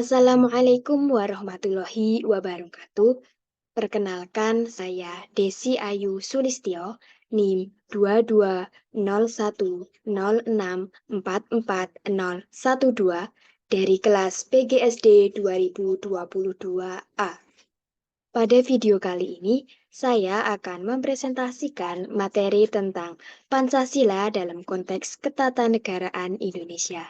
Assalamualaikum warahmatullahi wabarakatuh. Perkenalkan, saya Desi Ayu Sulistyo, NIM 220106440012 dari kelas PGSD 2022A. Pada video kali ini, saya akan mempresentasikan materi tentang Pancasila dalam konteks ketatanegaraan Indonesia.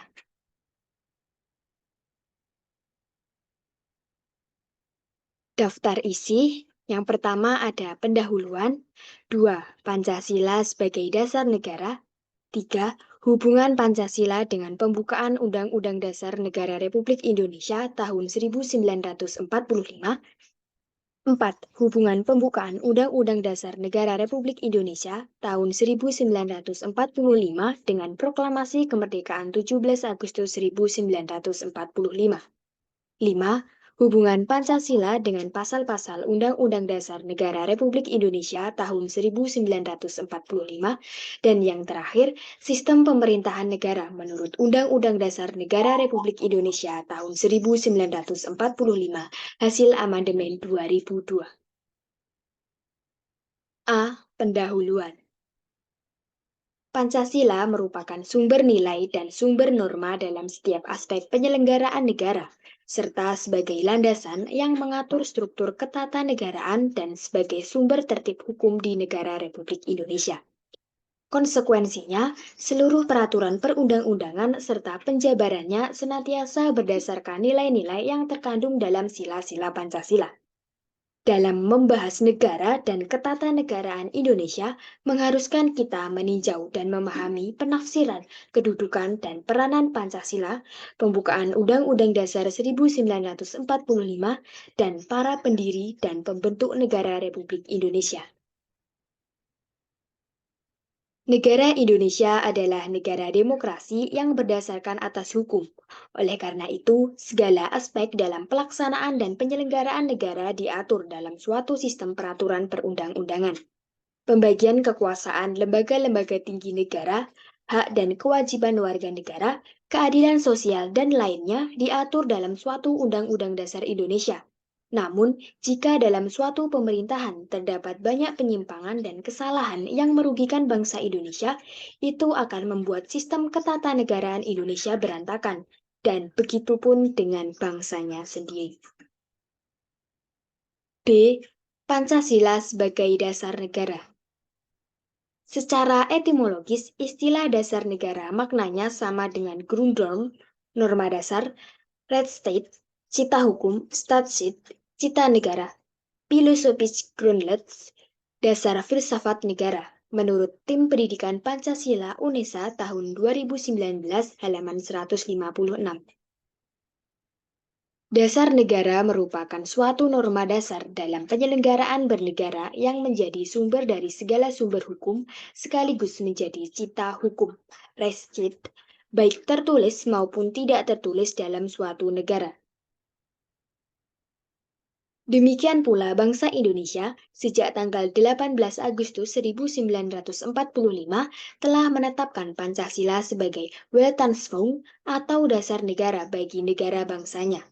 Daftar isi, yang pertama ada pendahuluan, 2. Pancasila sebagai dasar negara, 3. Hubungan Pancasila dengan pembukaan Undang-Undang Dasar Negara Republik Indonesia tahun 1945, 4. Hubungan pembukaan Undang-Undang Dasar Negara Republik Indonesia tahun 1945 dengan Proklamasi Kemerdekaan 17 Agustus 1945. 5. Hubungan Pancasila dengan pasal-pasal Undang-Undang Dasar Negara Republik Indonesia tahun 1945, dan yang terakhir, sistem pemerintahan negara menurut Undang-Undang Dasar Negara Republik Indonesia tahun 1945, hasil amandemen 2002. A. Pendahuluan. Pancasila merupakan sumber nilai dan sumber norma dalam setiap aspek penyelenggaraan negara, serta sebagai landasan yang mengatur struktur ketatanegaraan dan sebagai sumber tertib hukum di negara Republik Indonesia. Konsekuensinya, seluruh peraturan perundang-undangan serta penjabarannya senantiasa berdasarkan nilai-nilai yang terkandung dalam sila-sila Pancasila. Dalam membahas negara dan ketatanegaraan Indonesia, mengharuskan kita meninjau dan memahami penafsiran, kedudukan, dan peranan Pancasila, pembukaan Undang-Undang Dasar 1945, dan para pendiri dan pembentuk negara Republik Indonesia. Negara Indonesia adalah negara demokrasi yang berdasarkan atas hukum. Oleh karena itu, segala aspek dalam pelaksanaan dan penyelenggaraan negara diatur dalam suatu sistem peraturan perundang-undangan. Pembagian kekuasaan lembaga-lembaga tinggi negara, hak dan kewajiban warga negara, keadilan sosial, dan lainnya diatur dalam suatu Undang-Undang Dasar Indonesia. Namun, jika dalam suatu pemerintahan terdapat banyak penyimpangan dan kesalahan yang merugikan bangsa Indonesia, itu akan membuat sistem ketatanegaraan Indonesia berantakan, dan begitupun dengan bangsanya sendiri. B. Pancasila sebagai dasar negara. Secara etimologis, istilah dasar negara maknanya sama dengan Grundnorm, norma dasar, Rechtsstaat, cita hukum, Staatsrecht, cita negara, Philosophisch Grundlags, dasar filsafat negara, menurut Tim Pendidikan Pancasila UNESA tahun 2019 halaman 156. Dasar negara merupakan suatu norma dasar dalam penyelenggaraan bernegara yang menjadi sumber dari segala sumber hukum sekaligus menjadi cita hukum, Rechtsstaat, baik tertulis maupun tidak tertulis dalam suatu negara. Demikian pula bangsa Indonesia sejak tanggal 18 Agustus 1945 telah menetapkan Pancasila sebagai Weltanschauung atau dasar negara bagi negara bangsanya.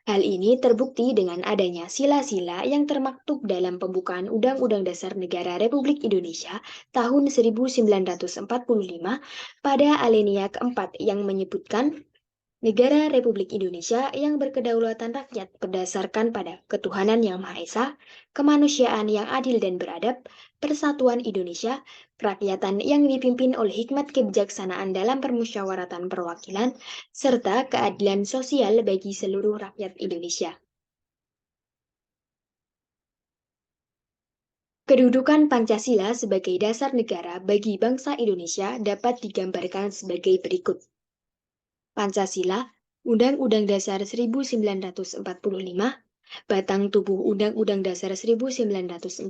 Hal ini terbukti dengan adanya sila-sila yang termaktub dalam pembukaan Undang-Undang Dasar Negara Republik Indonesia tahun 1945 pada alinea keempat yang menyebutkan negara Republik Indonesia yang berkedaulatan rakyat berdasarkan pada ketuhanan yang Maha Esa, kemanusiaan yang adil dan beradab, persatuan Indonesia, kerakyatan yang dipimpin oleh hikmat kebijaksanaan dalam permusyawaratan perwakilan, serta keadilan sosial bagi seluruh rakyat Indonesia. Kedudukan Pancasila sebagai dasar negara bagi bangsa Indonesia dapat digambarkan sebagai berikut. Pancasila, Undang-Undang Dasar 1945, Batang Tubuh Undang-Undang Dasar 1945,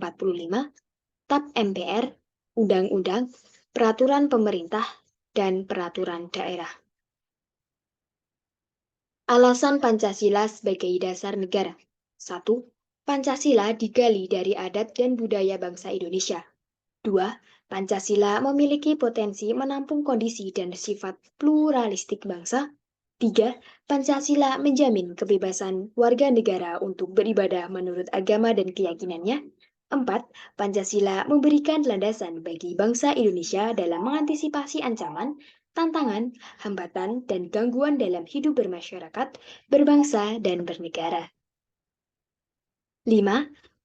TAP MPR, Undang-Undang, Peraturan Pemerintah, dan Peraturan Daerah. Alasan Pancasila sebagai dasar negara. 1. Pancasila digali dari adat dan budaya bangsa Indonesia. 2. Pancasila memiliki potensi menampung kondisi dan sifat pluralistik bangsa. 3. Pancasila menjamin kebebasan warga negara untuk beribadah menurut agama dan keyakinannya. 4. Pancasila memberikan landasan bagi bangsa Indonesia dalam mengantisipasi ancaman, tantangan, hambatan, dan gangguan dalam hidup bermasyarakat, berbangsa, dan bernegara. 5.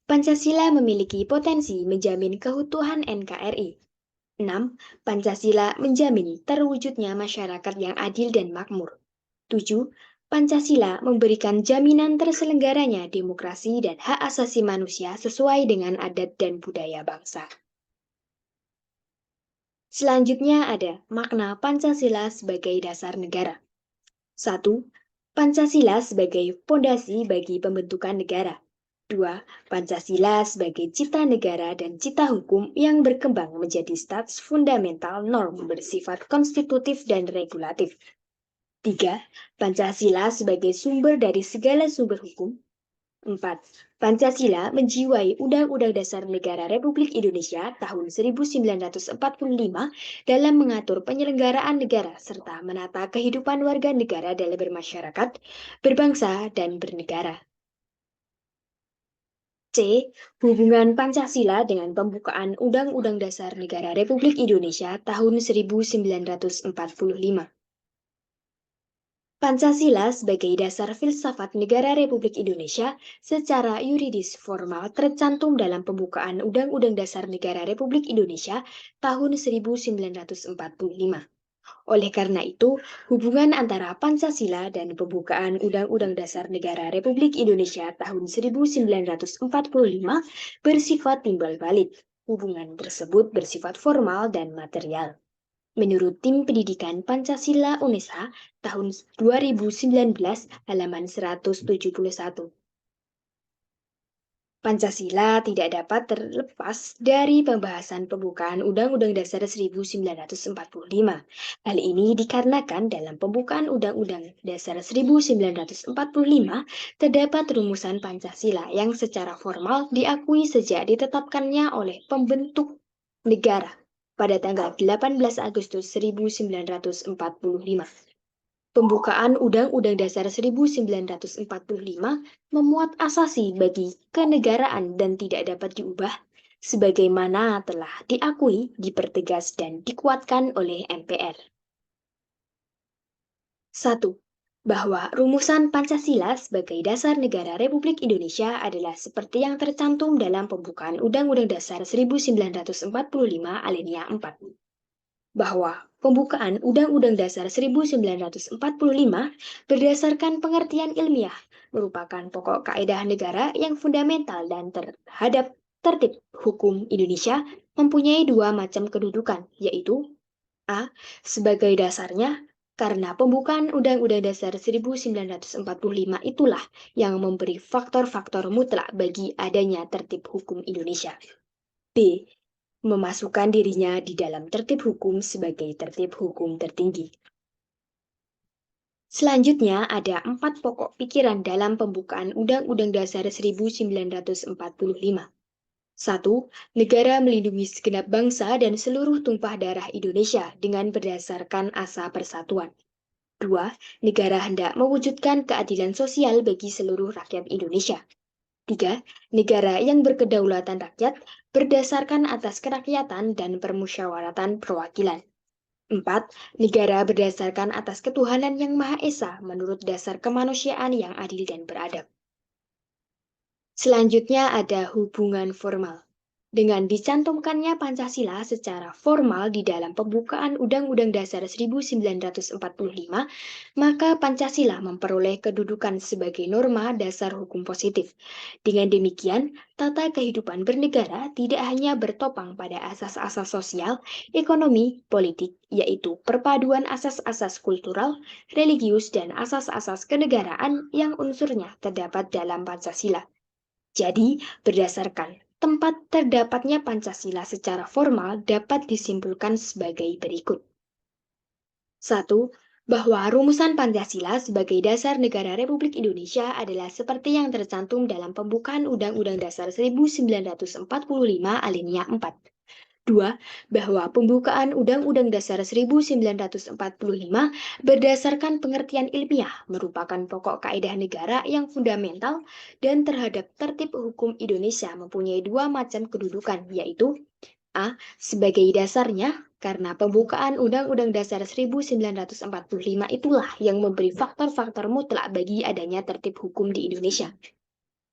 Pancasila memiliki potensi menjamin keutuhan NKRI. 6. Pancasila menjamin terwujudnya masyarakat yang adil dan makmur. 7. Pancasila memberikan jaminan terselenggaranya demokrasi dan hak asasi manusia sesuai dengan adat dan budaya bangsa. Selanjutnya ada makna Pancasila sebagai dasar negara. 1. Pancasila sebagai fondasi bagi pembentukan negara. 2. Pancasila sebagai cita negara dan cita hukum yang berkembang menjadi status fundamental norm bersifat konstitutif dan regulatif. 3. Pancasila sebagai sumber dari segala sumber hukum. 4. Pancasila menjiwai Undang-Undang Dasar Negara Republik Indonesia tahun 1945 dalam mengatur penyelenggaraan negara serta menata kehidupan warga negara dalam bermasyarakat, berbangsa, dan bernegara. C. Hubungan Pancasila dengan pembukaan Undang-Undang Dasar Negara Republik Indonesia tahun 1945. Pancasila sebagai dasar filsafat negara Republik Indonesia secara yuridis formal tercantum dalam pembukaan Undang-Undang Dasar Negara Republik Indonesia tahun 1945. Oleh karena itu, hubungan antara Pancasila dan pembukaan Undang-Undang Dasar Negara Republik Indonesia tahun 1945 bersifat timbal balik. Hubungan tersebut bersifat formal dan material. Menurut Tim Pendidikan Pancasila UNESA tahun 2019 halaman 171. Pancasila tidak dapat terlepas dari pembahasan pembukaan Undang-Undang Dasar 1945. Hal ini dikarenakan dalam pembukaan Undang-Undang Dasar 1945 terdapat rumusan Pancasila yang secara formal diakui sejak ditetapkannya oleh pembentuk negara pada tanggal 18 Agustus 1945. Pembukaan Undang-Undang Dasar 1945 memuat asasi bagi kenegaraan dan tidak dapat diubah, sebagaimana telah diakui, dipertegas, dan dikuatkan oleh MPR. 1. Bahwa rumusan Pancasila sebagai dasar negara Republik Indonesia adalah seperti yang tercantum dalam pembukaan Undang-Undang Dasar 1945 alinea 4. Bahwa pembukaan Undang-Undang Dasar 1945 berdasarkan pengertian ilmiah merupakan pokok kaedah negara yang fundamental dan terhadap tertib hukum Indonesia mempunyai dua macam kedudukan, yaitu A. Sebagai dasarnya, karena pembukaan Undang-Undang Dasar 1945 itulah yang memberi faktor-faktor mutlak bagi adanya tertib hukum Indonesia. B. Memasukkan dirinya di dalam tertib hukum sebagai tertib hukum tertinggi. Selanjutnya ada 4 pokok pikiran dalam pembukaan Undang-Undang Dasar 1945. 1. Negara melindungi segenap bangsa dan seluruh tumpah darah Indonesia dengan berdasarkan asa persatuan. 2. Negara hendak mewujudkan keadilan sosial bagi seluruh rakyat Indonesia. 3. Negara yang berkedaulatan rakyat berdasarkan atas kerakyatan dan permusyawaratan perwakilan. 4. Negara berdasarkan atas ketuhanan yang Maha Esa menurut dasar kemanusiaan yang adil dan beradab. Selanjutnya ada hubungan formal. Dengan dicantumkannya Pancasila secara formal di dalam pembukaan Undang-Undang Dasar 1945, maka Pancasila memperoleh kedudukan sebagai norma dasar hukum positif. Dengan demikian, tata kehidupan bernegara tidak hanya bertopang pada asas-asas sosial, ekonomi, politik, yaitu perpaduan asas-asas kultural, religius, dan asas-asas kenegaraan yang unsurnya terdapat dalam Pancasila. Jadi, berdasarkan tempat terdapatnya Pancasila secara formal dapat disimpulkan sebagai berikut. 1. Bahwa rumusan Pancasila sebagai dasar negara Republik Indonesia adalah seperti yang tercantum dalam pembukaan Undang-Undang Dasar 1945 alinea 4. Dua, bahwa pembukaan Undang-Undang Dasar 1945 berdasarkan pengertian ilmiah merupakan pokok kaidah negara yang fundamental dan terhadap tertib hukum Indonesia mempunyai dua macam kedudukan, yaitu A. Sebagai dasarnya, karena pembukaan Undang-Undang Dasar 1945 itulah yang memberi faktor-faktor mutlak bagi adanya tertib hukum di Indonesia.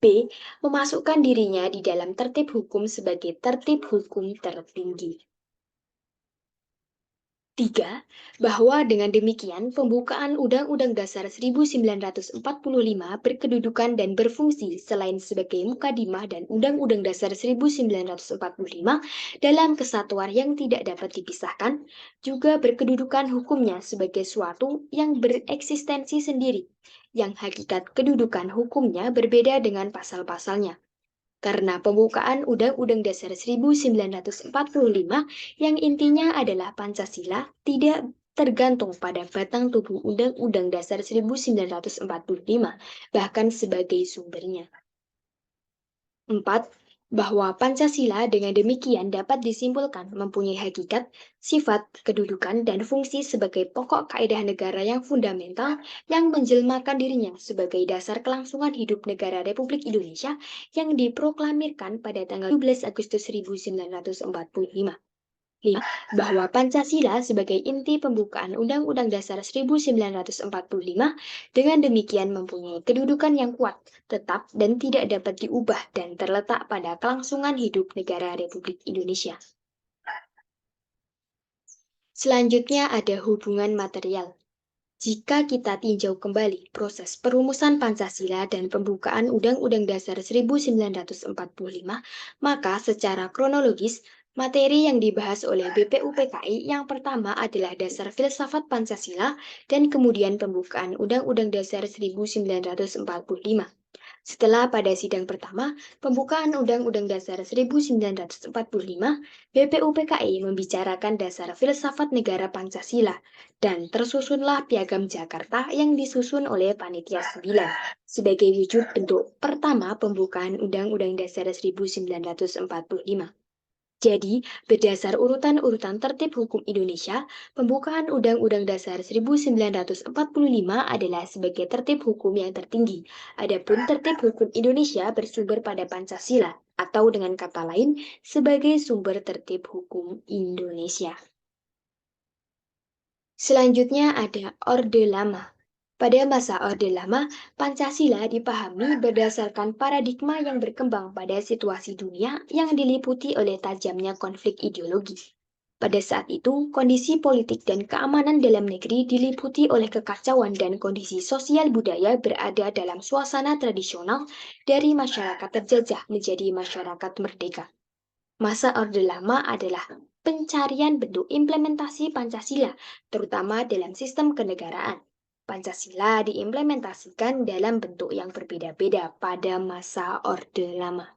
B. Memasukkan dirinya di dalam tertib hukum sebagai tertib hukum tertinggi. 3. Bahwa dengan demikian pembukaan Undang-Undang Dasar 1945 berkedudukan dan berfungsi selain sebagai mukadimah dan Undang-Undang Dasar 1945 dalam kesatuan yang tidak dapat dipisahkan, juga berkedudukan hukumnya sebagai suatu yang bereksistensi sendiri, yang hakikat kedudukan hukumnya berbeda dengan pasal-pasalnya. Karena pembukaan Undang-Undang Dasar 1945 yang intinya adalah Pancasila tidak tergantung pada batang tubuh Undang-Undang Dasar 1945, bahkan sebagai sumbernya. 4. Bahwa Pancasila dengan demikian dapat disimpulkan mempunyai hakikat, sifat, kedudukan, dan fungsi sebagai pokok kaidah negara yang fundamental yang menjelmakan dirinya sebagai dasar kelangsungan hidup negara Republik Indonesia yang diproklamirkan pada tanggal 17 Agustus 1945. 5. Bahwa Pancasila sebagai inti pembukaan Undang-Undang Dasar 1945 dengan demikian mempunyai kedudukan yang kuat, tetap, dan tidak dapat diubah dan terletak pada kelangsungan hidup negara Republik Indonesia. Selanjutnya ada hubungan material. Jika kita tinjau kembali proses perumusan Pancasila dan pembukaan Undang-Undang Dasar 1945, maka secara kronologis, materi yang dibahas oleh BPUPKI yang pertama adalah dasar filsafat Pancasila dan kemudian pembukaan Undang-Undang Dasar 1945. Setelah pada sidang pertama, pembukaan Undang-Undang Dasar 1945, BPUPKI membicarakan dasar filsafat negara Pancasila, dan tersusunlah Piagam Jakarta yang disusun oleh Panitia 9 sebagai wujud bentuk pertama pembukaan Undang-Undang Dasar 1945. Jadi, berdasar urutan-urutan tertib hukum Indonesia, pembukaan Undang-Undang Dasar 1945 adalah sebagai tertib hukum yang tertinggi. Adapun tertib hukum Indonesia bersumber pada Pancasila, atau dengan kata lain, sebagai sumber tertib hukum Indonesia. Selanjutnya ada Orde Lama. Pada masa Orde Lama, Pancasila dipahami berdasarkan paradigma yang berkembang pada situasi dunia yang diliputi oleh tajamnya konflik ideologi. Pada saat itu, kondisi politik dan keamanan dalam negeri diliputi oleh kekacauan dan kondisi sosial budaya berada dalam suasana tradisional dari masyarakat terjajah menjadi masyarakat merdeka. Masa Orde Lama adalah pencarian bentuk implementasi Pancasila, terutama dalam sistem kenegaraan. Pancasila diimplementasikan dalam bentuk yang berbeda-beda pada masa Orde Lama.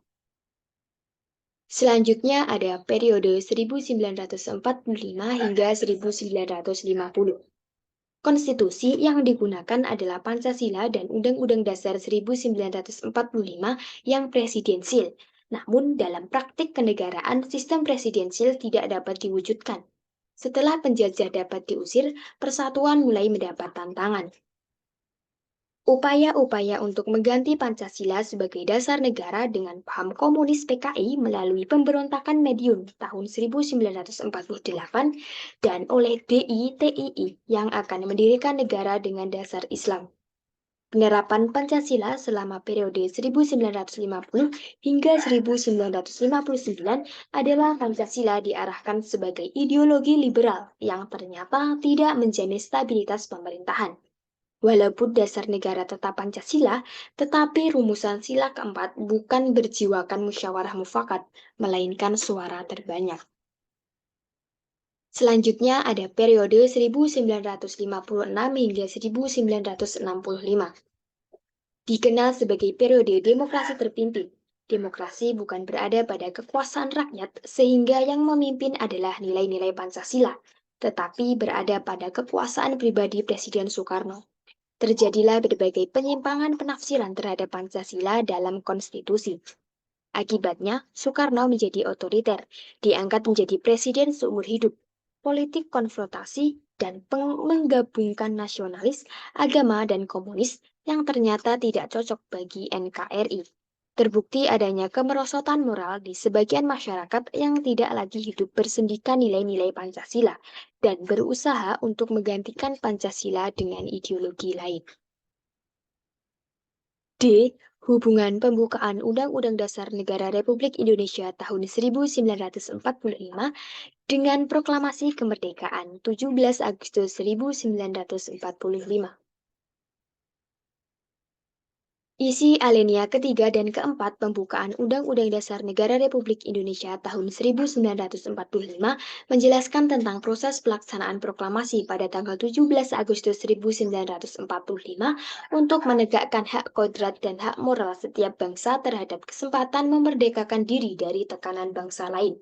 Selanjutnya ada periode 1945 hingga 1950. Konstitusi yang digunakan adalah Pancasila dan Undang-Undang Dasar 1945 yang presidensil. Namun, dalam praktik kenegaraan, sistem presidensil tidak dapat diwujudkan. Setelah penjajah dapat diusir, persatuan mulai mendapat tantangan. Upaya-upaya untuk mengganti Pancasila sebagai dasar negara dengan paham komunis PKI melalui pemberontakan Medium tahun 1948 dan oleh DITII yang akan mendirikan negara dengan dasar Islam. Penerapan Pancasila selama periode 1950 hingga 1959 adalah Pancasila diarahkan sebagai ideologi liberal yang ternyata tidak menjamin stabilitas pemerintahan. Walaupun dasar negara tetap Pancasila, tetapi rumusan sila keempat bukan berjiwakan musyawarah mufakat, melainkan suara terbanyak. Selanjutnya ada periode 1956 hingga 1965. Dikenal sebagai periode demokrasi terpimpin. Demokrasi bukan berada pada kekuasaan rakyat sehingga yang memimpin adalah nilai-nilai Pancasila, tetapi berada pada kekuasaan pribadi Presiden Soekarno. Terjadilah berbagai penyimpangan penafsiran terhadap Pancasila dalam konstitusi. Akibatnya, Soekarno menjadi otoriter, diangkat menjadi presiden seumur hidup. Politik konfrontasi dan menggabungkan nasionalis, agama, dan komunis yang ternyata tidak cocok bagi NKRI. Terbukti adanya kemerosotan moral di sebagian masyarakat yang tidak lagi hidup bersendikan nilai-nilai Pancasila dan berusaha untuk menggantikan Pancasila dengan ideologi lain. D. Hubungan pembukaan Undang-Undang Dasar Negara Republik Indonesia tahun 1945 dengan Proklamasi Kemerdekaan 17 Agustus 1945. Isi alinea ketiga dan keempat pembukaan Undang-Undang Dasar Negara Republik Indonesia tahun 1945 menjelaskan tentang proses pelaksanaan proklamasi pada tanggal 17 Agustus 1945 untuk menegakkan hak kodrat dan hak moral setiap bangsa terhadap kesempatan memerdekakan diri dari tekanan bangsa lain.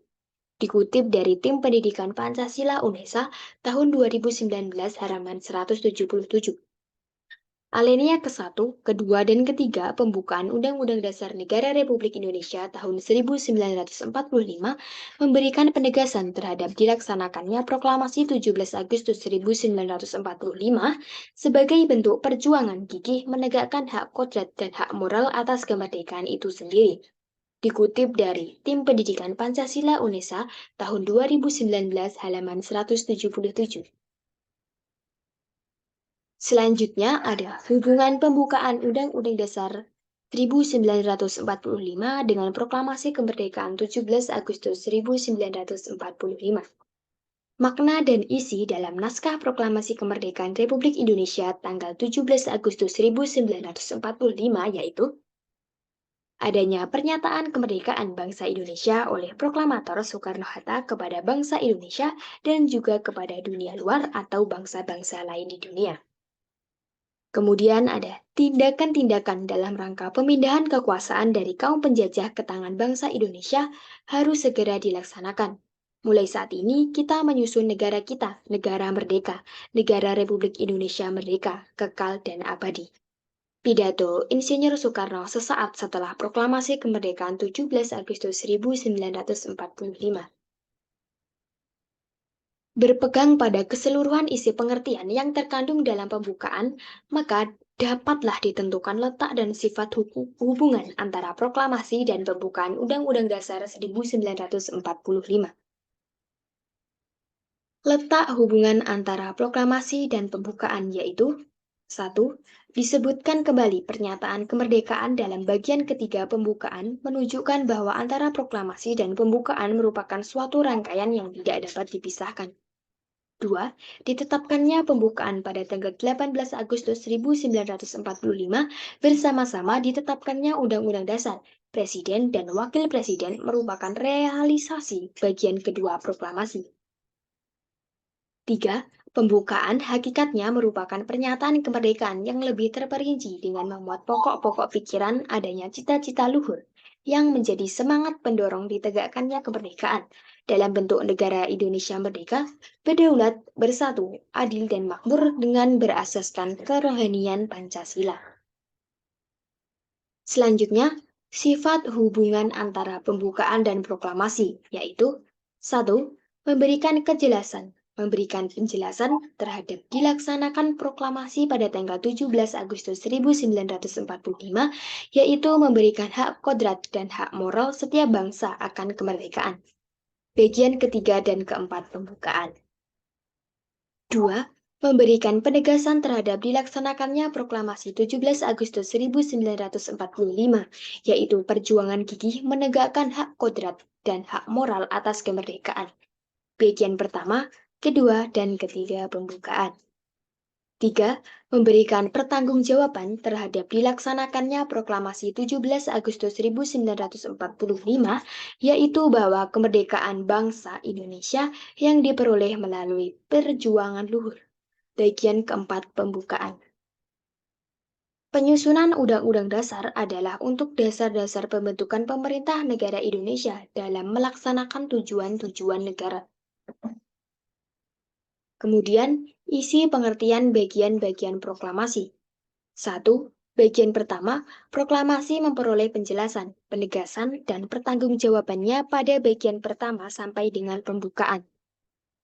Dikutip dari Tim Pendidikan Pancasila UNESA tahun 2019 halaman 177. Alinea ke-1, kedua, dan ketiga pembukaan Undang-Undang Dasar Negara Republik Indonesia tahun 1945 memberikan penegasan terhadap dilaksanakannya Proklamasi 17 Agustus 1945 sebagai bentuk perjuangan gigih menegakkan hak kodrat dan hak moral atas kemerdekaan itu sendiri. Dikutip dari Tim Pendidikan Pancasila UNESA tahun 2019 halaman 177. Selanjutnya ada hubungan pembukaan Undang-Undang Dasar 1945 dengan Proklamasi Kemerdekaan 17 Agustus 1945. Makna dan isi dalam naskah Proklamasi Kemerdekaan Republik Indonesia tanggal 17 Agustus 1945 yaitu adanya pernyataan kemerdekaan bangsa Indonesia oleh proklamator Soekarno-Hatta kepada bangsa Indonesia dan juga kepada dunia luar atau bangsa-bangsa lain di dunia. Kemudian ada tindakan-tindakan dalam rangka pemindahan kekuasaan dari kaum penjajah ke tangan bangsa Indonesia harus segera dilaksanakan. Mulai saat ini kita menyusun negara kita, negara merdeka, negara Republik Indonesia merdeka, kekal dan abadi. Pidato Insinyur Soekarno sesaat setelah Proklamasi Kemerdekaan 17 Agustus 1945. Berpegang pada keseluruhan isi pengertian yang terkandung dalam pembukaan, maka dapatlah ditentukan letak dan sifat hubungan antara proklamasi dan pembukaan Undang-Undang Dasar 1945. Letak hubungan antara proklamasi dan pembukaan yaitu 1. Disebutkan kembali pernyataan kemerdekaan dalam bagian ketiga pembukaan menunjukkan bahwa antara proklamasi dan pembukaan merupakan suatu rangkaian yang tidak dapat dipisahkan. 2. Ditetapkannya pembukaan pada tanggal 18 Agustus 1945 bersama-sama ditetapkannya Undang-Undang Dasar. Presiden dan Wakil Presiden merupakan realisasi bagian kedua proklamasi. 3. Pembukaan hakikatnya merupakan pernyataan kemerdekaan yang lebih terperinci dengan memuat pokok-pokok pikiran adanya cita-cita luhur yang menjadi semangat pendorong ditegakkannya kemerdekaan dalam bentuk negara Indonesia merdeka, berdaulat, bersatu, adil dan makmur dengan berasaskan kerohanian Pancasila. Selanjutnya, sifat hubungan antara pembukaan dan proklamasi, yaitu 1. Memberikan penjelasan terhadap dilaksanakan proklamasi pada tanggal 17 Agustus 1945, yaitu memberikan hak kodrat dan hak moral setiap bangsa akan kemerdekaan. Bagian ketiga dan keempat pembukaan. 2. Memberikan penegasan terhadap dilaksanakannya Proklamasi 17 Agustus 1945, yaitu perjuangan gigih menegakkan hak kodrat dan hak moral atas kemerdekaan. Bagian pertama, kedua, dan ketiga pembukaan. 3. Memberikan pertanggungjawaban terhadap dilaksanakannya Proklamasi 17 Agustus 1945, yaitu bahwa kemerdekaan bangsa Indonesia yang diperoleh melalui perjuangan luhur. Bagian keempat pembukaan. Penyusunan Undang-Undang Dasar adalah untuk dasar-dasar pembentukan pemerintah negara Indonesia dalam melaksanakan tujuan-tujuan negara. Kemudian, isi pengertian bagian-bagian proklamasi. 1. Bagian pertama, proklamasi memperoleh penjelasan, penegasan, dan pertanggungjawabannya pada bagian pertama sampai dengan pembukaan.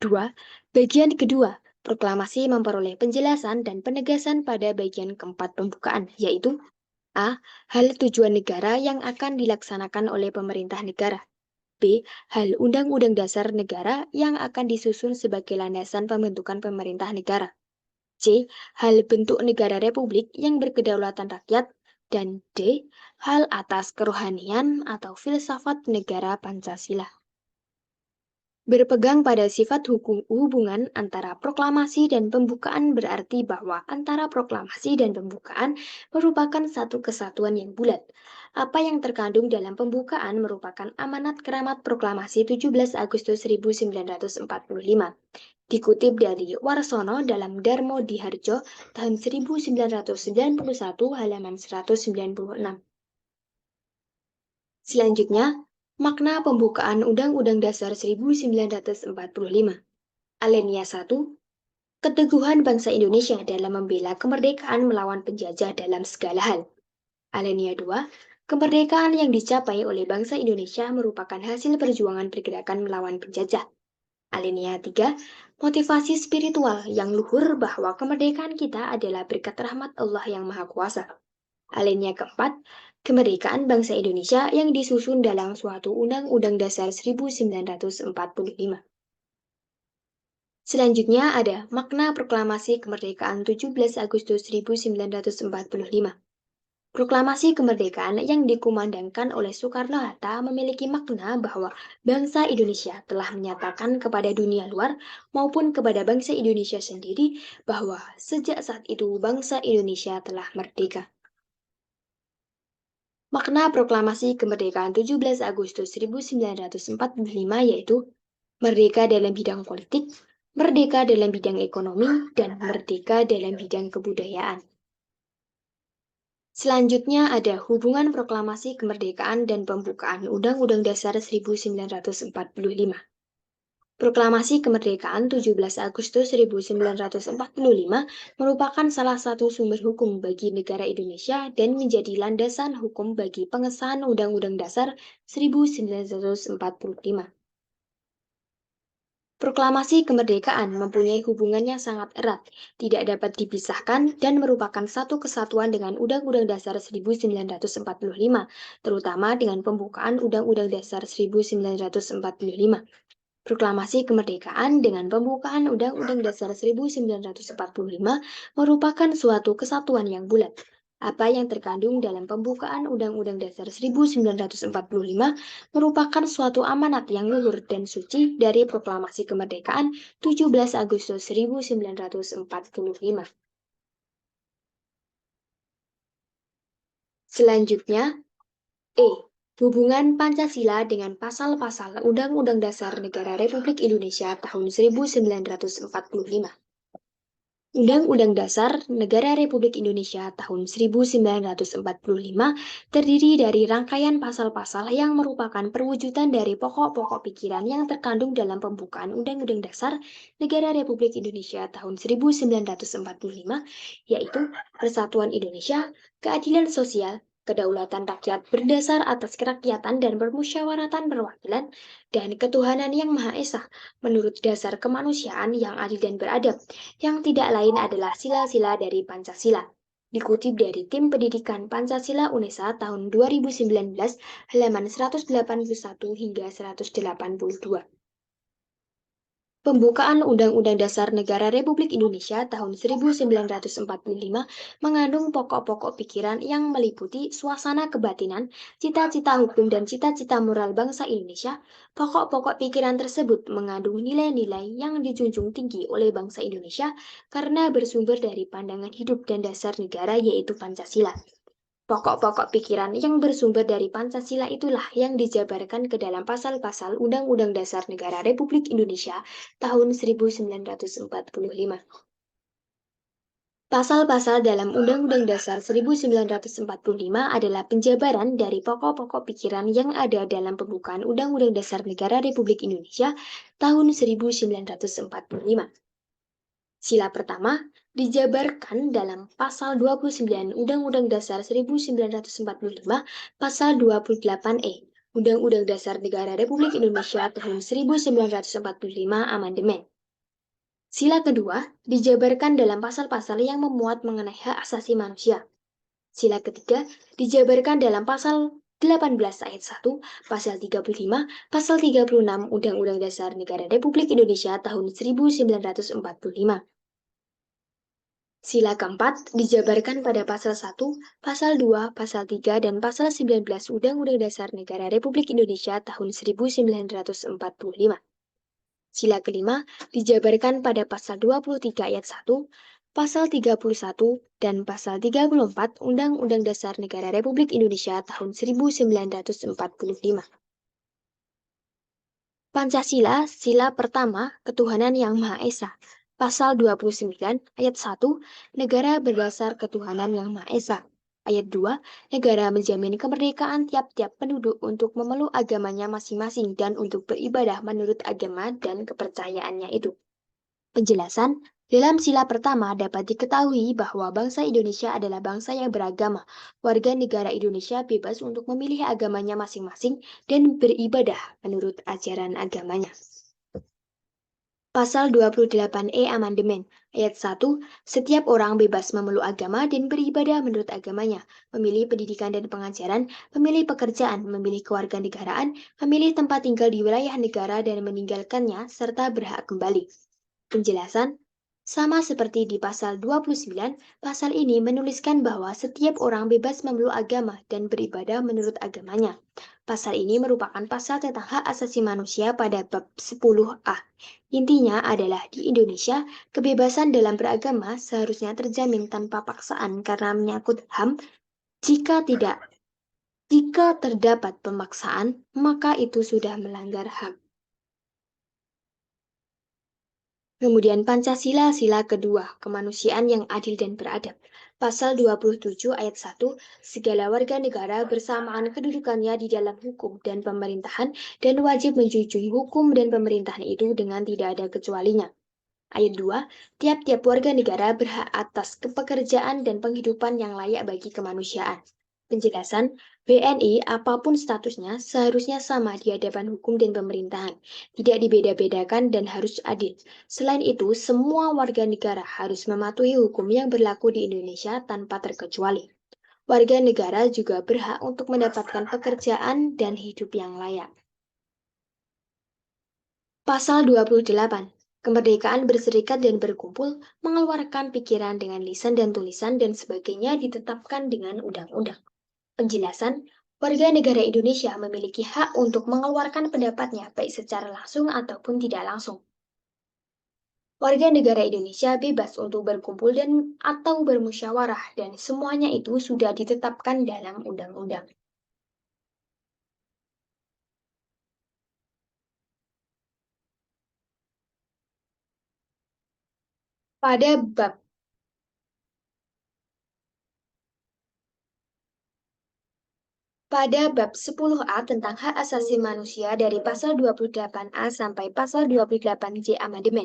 2. Bagian kedua, proklamasi memperoleh penjelasan dan penegasan pada bagian keempat pembukaan, yaitu A. Hal tujuan negara yang akan dilaksanakan oleh pemerintah negara. B. Hal undang-undang dasar negara yang akan disusun sebagai landasan pembentukan pemerintah negara. C. Hal bentuk negara republik yang berkedaulatan rakyat. Dan D. Hal atas kerohanian atau filsafat negara Pancasila. Berpegang pada sifat hukum hubungan antara proklamasi dan pembukaan berarti bahwa antara proklamasi dan pembukaan merupakan satu kesatuan yang bulat. Apa yang terkandung dalam pembukaan merupakan amanat keramat proklamasi 17 Agustus 1945. Dikutip dari Warsono dalam Darmo Diharjo tahun 1991 halaman 196. Selanjutnya, makna pembukaan Undang-Undang Dasar 1945. Alinea 1. Keteguhan bangsa Indonesia dalam membela kemerdekaan melawan penjajah dalam segala hal. Alinea 2. Kemerdekaan yang dicapai oleh bangsa Indonesia merupakan hasil perjuangan pergerakan melawan penjajah. Alinea 3. Motivasi spiritual yang luhur bahwa kemerdekaan kita adalah berkat rahmat Allah yang Maha Kuasa. Alinea keempat, kemerdekaan bangsa Indonesia yang disusun dalam suatu Undang-Undang Dasar 1945. Selanjutnya ada makna proklamasi kemerdekaan 17 Agustus 1945. Proklamasi kemerdekaan yang dikumandangkan oleh Soekarno-Hatta memiliki makna bahwa bangsa Indonesia telah menyatakan kepada dunia luar maupun kepada bangsa Indonesia sendiri bahwa sejak saat itu bangsa Indonesia telah merdeka. Makna proklamasi kemerdekaan 17 Agustus 1945 yaitu merdeka dalam bidang politik, merdeka dalam bidang ekonomi, dan merdeka dalam bidang kebudayaan. Selanjutnya ada hubungan proklamasi kemerdekaan dan pembukaan Undang-Undang Dasar 1945. Proklamasi kemerdekaan 17 Agustus 1945 merupakan salah satu sumber hukum bagi negara Indonesia dan menjadi landasan hukum bagi pengesahan Undang-Undang Dasar 1945. Proklamasi kemerdekaan mempunyai hubungan yang sangat erat, tidak dapat dipisahkan, dan merupakan satu kesatuan dengan Undang-Undang Dasar 1945, terutama dengan pembukaan Undang-Undang Dasar 1945. Proklamasi kemerdekaan dengan pembukaan Undang-Undang Dasar 1945 merupakan suatu kesatuan yang bulat. Apa yang terkandung dalam pembukaan Undang-Undang Dasar 1945 merupakan suatu amanat yang luhur dan suci dari proklamasi kemerdekaan 17 Agustus 1945. Selanjutnya, hubungan Pancasila dengan pasal-pasal Undang-Undang Dasar Negara Republik Indonesia tahun 1945. Undang-Undang Dasar Negara Republik Indonesia tahun 1945 terdiri dari rangkaian pasal-pasal yang merupakan perwujudan dari pokok-pokok pikiran yang terkandung dalam pembukaan Undang-Undang Dasar Negara Republik Indonesia tahun 1945, yaitu Persatuan Indonesia, keadilan sosial, kedaulatan rakyat berdasar atas kerakyatan dan permusyawaratan perwakilan, dan ketuhanan yang Maha Esa menurut dasar kemanusiaan yang adil dan beradab, yang tidak lain adalah sila-sila dari Pancasila. Dikutip dari Tim Pendidikan Pancasila UNESA tahun 2019, halaman 181 hingga 182. Pembukaan Undang-Undang Dasar Negara Republik Indonesia tahun 1945 mengandung pokok-pokok pikiran yang meliputi suasana kebatinan, cita-cita hukum dan cita-cita moral bangsa Indonesia. Pokok-pokok pikiran tersebut mengandung nilai-nilai yang dijunjung tinggi oleh bangsa Indonesia karena bersumber dari pandangan hidup dan dasar negara yaitu Pancasila. Pokok-pokok pikiran yang bersumber dari Pancasila itulah yang dijabarkan ke dalam pasal-pasal Undang-Undang Dasar Negara Republik Indonesia tahun 1945. Pasal-pasal dalam Undang-Undang Dasar 1945 adalah penjabaran dari pokok-pokok pikiran yang ada dalam pembukaan Undang-Undang Dasar Negara Republik Indonesia tahun 1945. Sila pertama dijabarkan dalam pasal 29 Undang-Undang Dasar 1945, pasal 28E, Undang-Undang Dasar Negara Republik Indonesia tahun 1945 amandemen. Sila kedua dijabarkan dalam pasal-pasal yang memuat mengenai hak asasi manusia. Sila ketiga dijabarkan dalam pasal 18 ayat 1, pasal 35, pasal 36 Undang-Undang Dasar Negara Republik Indonesia tahun 1945. Sila keempat dijabarkan pada pasal 1, pasal 2, pasal 3, dan pasal 19 Undang-Undang Dasar Negara Republik Indonesia tahun 1945. Sila kelima dijabarkan pada pasal 23 ayat 1, pasal 31, dan pasal 34 Undang-Undang Dasar Negara Republik Indonesia tahun 1945. Pancasila, sila pertama, ketuhanan yang Maha Esa. Pasal 29 ayat 1, negara berdasar ketuhanan yang Maha Esa. Ayat 2, negara menjamin kemerdekaan tiap-tiap penduduk untuk memeluk agamanya masing-masing dan untuk beribadah menurut agama dan kepercayaannya itu. Penjelasan, dalam sila pertama dapat diketahui bahwa bangsa Indonesia adalah bangsa yang beragama. Warga negara Indonesia bebas untuk memilih agamanya masing-masing dan beribadah menurut ajaran agamanya. Pasal 28E Amandemen, ayat 1, setiap orang bebas memeluk agama dan beribadah menurut agamanya, memilih pendidikan dan pengajaran, memilih pekerjaan, memilih kewarganegaraan, memilih tempat tinggal di wilayah negara dan meninggalkannya, serta berhak kembali. Penjelasan, sama seperti di pasal 29, pasal ini menuliskan bahwa setiap orang bebas memeluk agama dan beribadah menurut agamanya. Pasal ini merupakan pasal tentang hak asasi manusia pada bab 10A. Intinya adalah di Indonesia, kebebasan dalam beragama seharusnya terjamin tanpa paksaan karena menyangkut HAM. Jika terdapat pemaksaan, maka itu sudah melanggar HAM. Kemudian Pancasila, sila kedua, kemanusiaan yang adil dan beradab. Pasal 27 ayat 1, segala warga negara bersamaan kedudukannya di dalam hukum dan pemerintahan dan wajib menjunjung hukum dan pemerintahan itu dengan tidak ada kecualinya. Ayat 2, tiap-tiap warga negara berhak atas pekerjaan dan penghidupan yang layak bagi kemanusiaan. Penjelasan, WNI apapun statusnya seharusnya sama di hadapan hukum dan pemerintahan, tidak dibeda-bedakan dan harus adil. Selain itu, semua warga negara harus mematuhi hukum yang berlaku di Indonesia tanpa terkecuali. Warga negara juga berhak untuk mendapatkan pekerjaan dan hidup yang layak. Pasal 28. Kemerdekaan berserikat dan berkumpul, mengeluarkan pikiran dengan lisan dan tulisan dan sebagainya ditetapkan dengan undang-undang. Penjelasan, warga negara Indonesia memiliki hak untuk mengeluarkan pendapatnya baik secara langsung ataupun tidak langsung. Warga negara Indonesia bebas untuk berkumpul dan atau bermusyawarah dan semuanya itu sudah ditetapkan dalam undang-undang. Pada bab Pada bab 10A tentang hak asasi manusia dari pasal 28A sampai pasal 28J amandemen.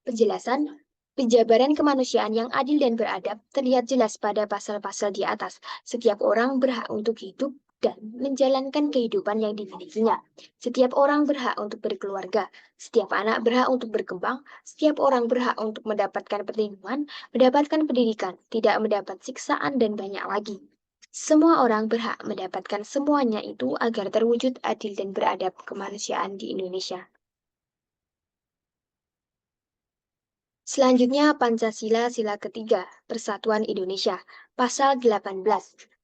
Penjelasan, penjabaran kemanusiaan yang adil dan beradab terlihat jelas pada pasal-pasal di atas. Setiap orang berhak untuk hidup dan menjalankan kehidupan yang dimilikinya. Setiap orang berhak untuk berkeluarga. Setiap anak berhak untuk berkembang. Setiap orang berhak untuk mendapatkan perlindungan, mendapatkan pendidikan, tidak mendapat siksaan, dan banyak lagi. Semua orang berhak mendapatkan semuanya itu agar terwujud adil dan beradab kemanusiaan di Indonesia. Selanjutnya Pancasila sila ketiga, Persatuan Indonesia, pasal 18,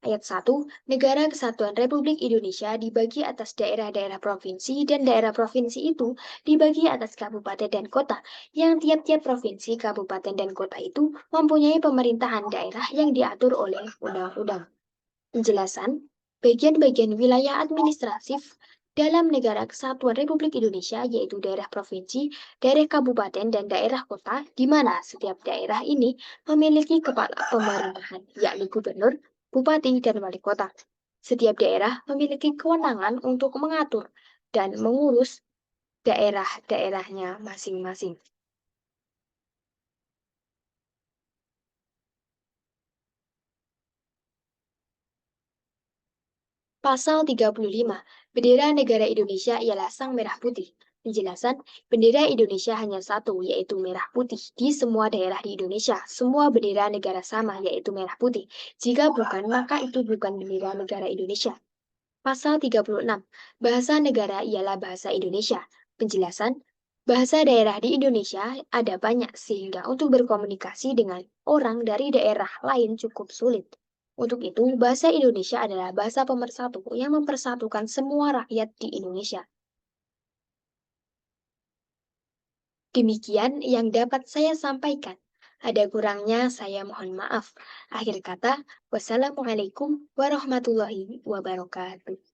ayat 1, Negara Kesatuan Republik Indonesia dibagi atas daerah-daerah provinsi dan daerah provinsi itu dibagi atas kabupaten dan kota, yang tiap-tiap provinsi, kabupaten, dan kota itu mempunyai pemerintahan daerah yang diatur oleh undang-undang. Penjelasan, bagian-bagian wilayah administratif dalam Negara Kesatuan Republik Indonesia yaitu daerah provinsi, daerah kabupaten, dan daerah kota, di mana setiap daerah ini memiliki kepala pemerintahan, yakni gubernur, bupati, dan wali kota. Setiap daerah memiliki kewenangan untuk mengatur dan mengurus daerah-daerahnya masing-masing. Pasal 35, bendera negara Indonesia ialah sang merah putih. Penjelasan, bendera Indonesia hanya satu, yaitu merah putih. Di semua daerah di Indonesia, semua bendera negara sama, yaitu merah putih. Jika bukan, maka itu bukan bendera negara Indonesia. Pasal 36, bahasa negara ialah bahasa Indonesia. Penjelasan, bahasa daerah di Indonesia ada banyak sehingga untuk berkomunikasi dengan orang dari daerah lain cukup sulit. Untuk itu, bahasa Indonesia adalah bahasa pemersatu yang mempersatukan semua rakyat di Indonesia. Demikian yang dapat saya sampaikan. Ada kurangnya saya mohon maaf. Akhir kata, wassalamualaikum warahmatullahi wabarakatuh.